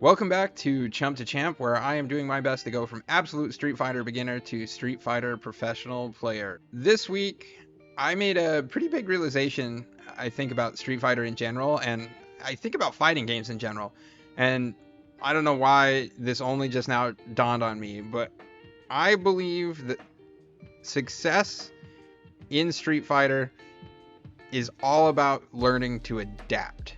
Welcome back to Chump to Champ, where I am doing my best to go from absolute Street Fighter beginner to Street Fighter professional player. This week, I made a pretty big realization, I think, about Street Fighter in general, and I think about fighting games in general. And I don't know why this only just now dawned on me, but I believe that success in Street Fighter is all about learning to adapt.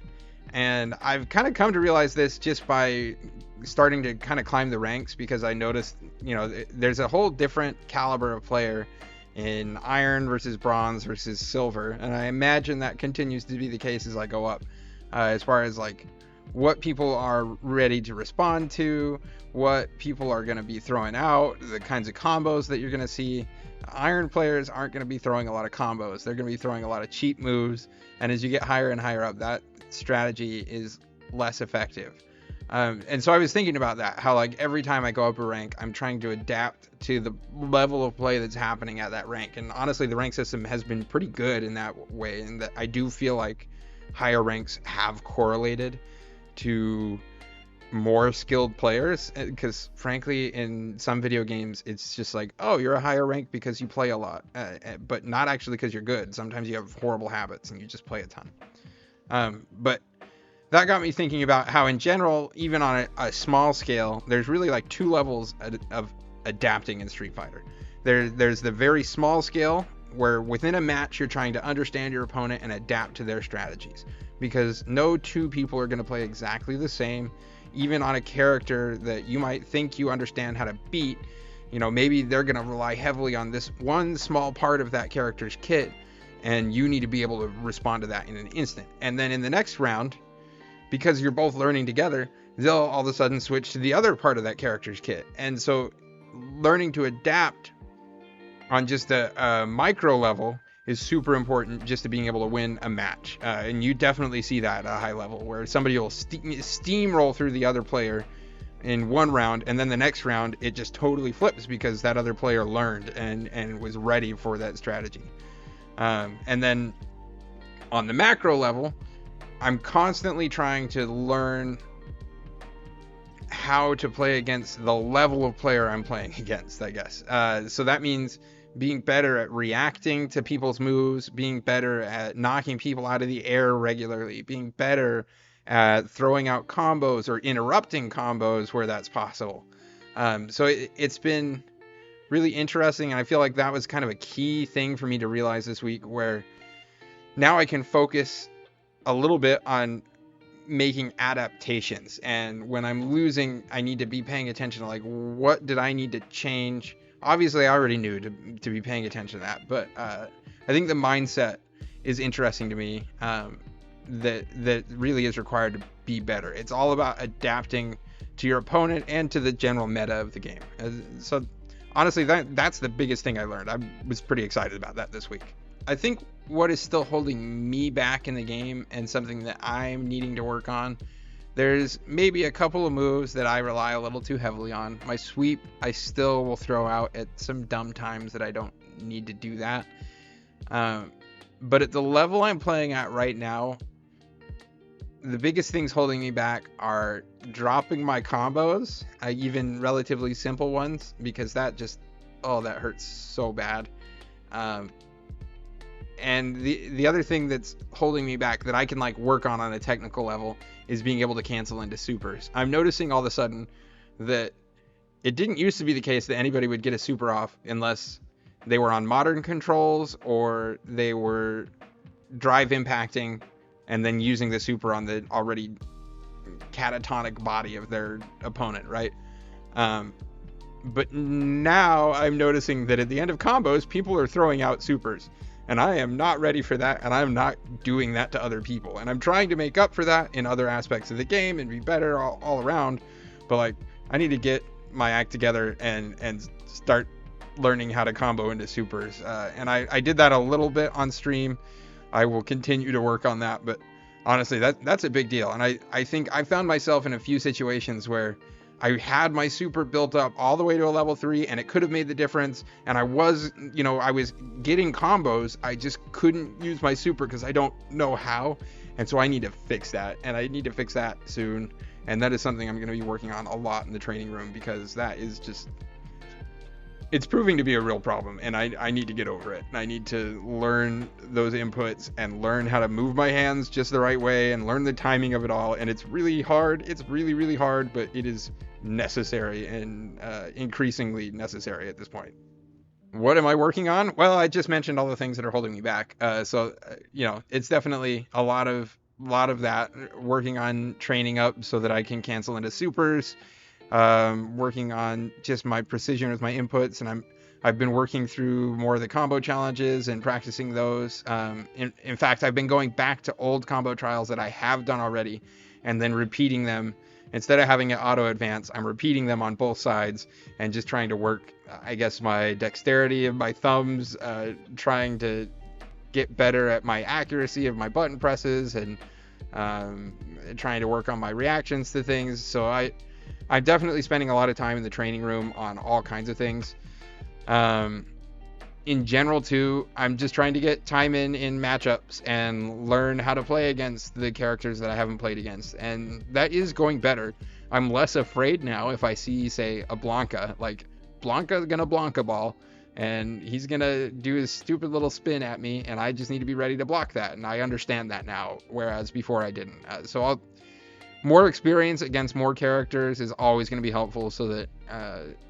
And I've kind of come to realize this just by starting to kind of climb the ranks because I noticed, there's a whole different caliber of player in iron versus bronze versus silver. And I imagine that continues to be the case as I go up, as far as like what people are ready to respond to, what people are going to be throwing out, the kinds of combos that you're going to see. Iron players aren't going to be throwing a lot of combos. They're going to be throwing a lot of cheap moves. And as you get higher and higher up, that strategy is less effective. And so I was thinking about that, how like every time I go up a rank, I'm trying to adapt to the level of play that's happening at that rank. And honestly, the rank system has been pretty good in that way. And that I do feel like higher ranks have correlated to more skilled players, because frankly in some video games it's just like, oh, you're a higher rank because you play a lot, but not actually because you're good. Sometimes you have horrible habits and you just play a ton. But that got me thinking about how in general, even on a small scale, there's really like two levels of adapting in Street Fighter. There's the very small scale where within a match you're trying to understand your opponent and adapt to their strategies, because no two people are going to play exactly the same. Even on a character that you might think you understand how to beat, maybe they're going to rely heavily on this one small part of that character's kit, and you need to be able to respond to that in an instant. And then in the next round, because you're both learning together, they'll all of a sudden switch to the other part of that character's kit. And so learning to adapt on just a micro level is super important just to being able to win a match. And you definitely see that at a high level where somebody will steamroll through the other player in one round, and then the next round it just totally flips because that other player learned and was ready for that strategy. And then on the macro level, I'm constantly trying to learn how to play against the level of player I'm playing against, I guess. So that means being better at reacting to people's moves, being better at knocking people out of the air regularly, being better at throwing out combos or interrupting combos where that's possible. So it's been really interesting, and I feel like that was kind of a key thing for me to realize this week, where now I can focus a little bit on making adaptations, and when I'm losing, I need to be paying attention to like, what did I need to change. Obviously I already knew to be paying attention to that, but I think the mindset is interesting to me, that really is required to be better. It's all about adapting to your opponent and to the general meta of the game. So honestly, that's the biggest thing I learned. I was pretty excited about that this week. I think what is still holding me back in the game, and something that I'm needing to work on, there's maybe a couple of moves that I rely a little too heavily on. My sweep, I still will throw out at some dumb times that I don't need to do that. But at the level I'm playing at right now, the biggest things holding me back are dropping my combos, even relatively simple ones, because that hurts so bad. And the other thing that's holding me back that I can like work on a technical level is being able to cancel into supers. I'm noticing all of a sudden that it didn't used to be the case that anybody would get a super off unless they were on modern controls or they were drive impacting and then using the super on the already catatonic body of their opponent, right? But now I'm noticing that at the end of combos, people are throwing out supers. And I am not ready for that, and I'm not doing that to other people. And I'm trying to make up for that in other aspects of the game and be better all around. But like, I need to get my act together and start learning how to combo into supers. And I did that a little bit on stream. I will continue to work on that, but honestly, that's a big deal. And I think I found myself in a few situations where I had my super built up all the way to a level 3, and it could have made the difference. And I was getting combos. I just couldn't use my super because I don't know how. And so I need to fix that, and I need to fix that soon. And that is something I'm going to be working on a lot in the training room, because that is just, it's proving to be a real problem, and I need to get over it. I need to learn those inputs and learn how to move my hands just the right way and learn the timing of it all. And it's really hard. It's really, really hard, but it is necessary, and increasingly necessary at this point. What am I working on? Well, I just mentioned all the things that are holding me back. It's definitely a lot of that. Working on training up so that I can cancel into supers. Working on just my precision with my inputs, and I've been working through more of the combo challenges and practicing those. In fact, I've been going back to old combo trials that I have done already, and then repeating them. Instead of having it auto advance, I'm repeating them on both sides and just trying to work, I guess, my dexterity of my thumbs, trying to get better at my accuracy of my button presses, and trying to work on my reactions to things. So I'm definitely spending a lot of time in the training room on all kinds of things. In general too, I'm just trying to get time in matchups and learn how to play against the characters that I haven't played against, and that is going better. I'm less afraid now if I see, say, a Blanca. Like, Blanca's gonna Blanca ball, and he's gonna do his stupid little spin at me, and I just need to be ready to block that, and I understand that now, whereas before I didn't. More experience against more characters is always going to be helpful, so that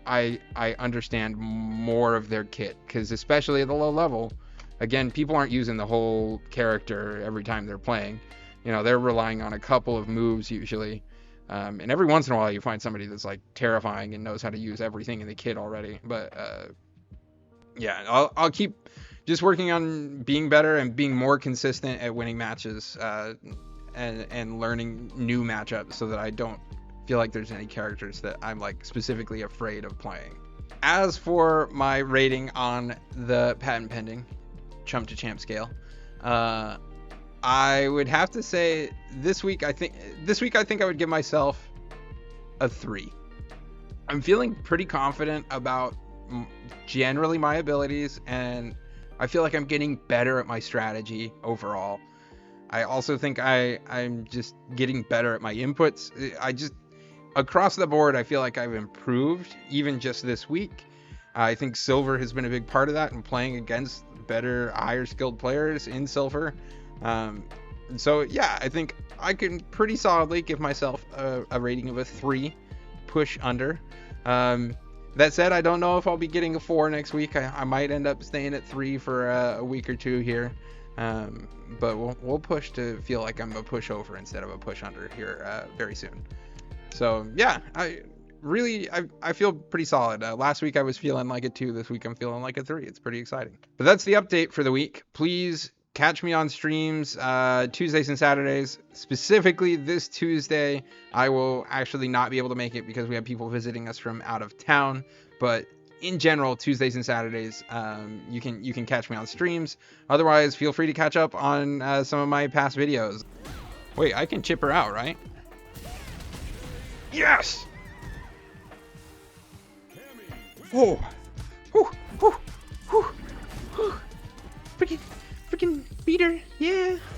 I understand more of their kit, because especially at the low level, again, people aren't using the whole character every time they're playing. They're relying on a couple of moves usually, and every once in a while you find somebody that's like terrifying and knows how to use everything in the kit already. But I'll keep just working on being better and being more consistent at winning matches. And learning new matchups, so that I don't feel like there's any characters that I'm like specifically afraid of playing. As for my rating on the patent pending Chump to Champ scale, I would have to say this week I think I would give myself a 3. I'm feeling pretty confident about generally my abilities, and I feel like I'm getting better at my strategy overall. I also think I'm just getting better at my inputs. Across the board, I feel like I've improved, even just this week. I think Silver has been a big part of that, and playing against better, higher skilled players in Silver. I think I can pretty solidly give myself a rating of a 3, push under. That said, I don't know if I'll be getting a 4 next week. I might end up staying at 3 for a week or two here. But we'll push to feel like I'm a push over instead of a push under here very soon. So yeah, I feel pretty solid. Last week I was feeling like a 2. This week I'm feeling like a 3. It's pretty exciting. But that's the update for the week. Please catch me on streams Tuesdays and Saturdays. Specifically this Tuesday, I will actually not be able to make it because we have people visiting us from out of town. But in general, Tuesdays and Saturdays, you can catch me on streams. Otherwise, feel free to catch up on some of my past videos. Wait, I can chip her out, right? Yes! Oh! Whew! Whew! Whew! Whew! Freaking beat her! Yeah!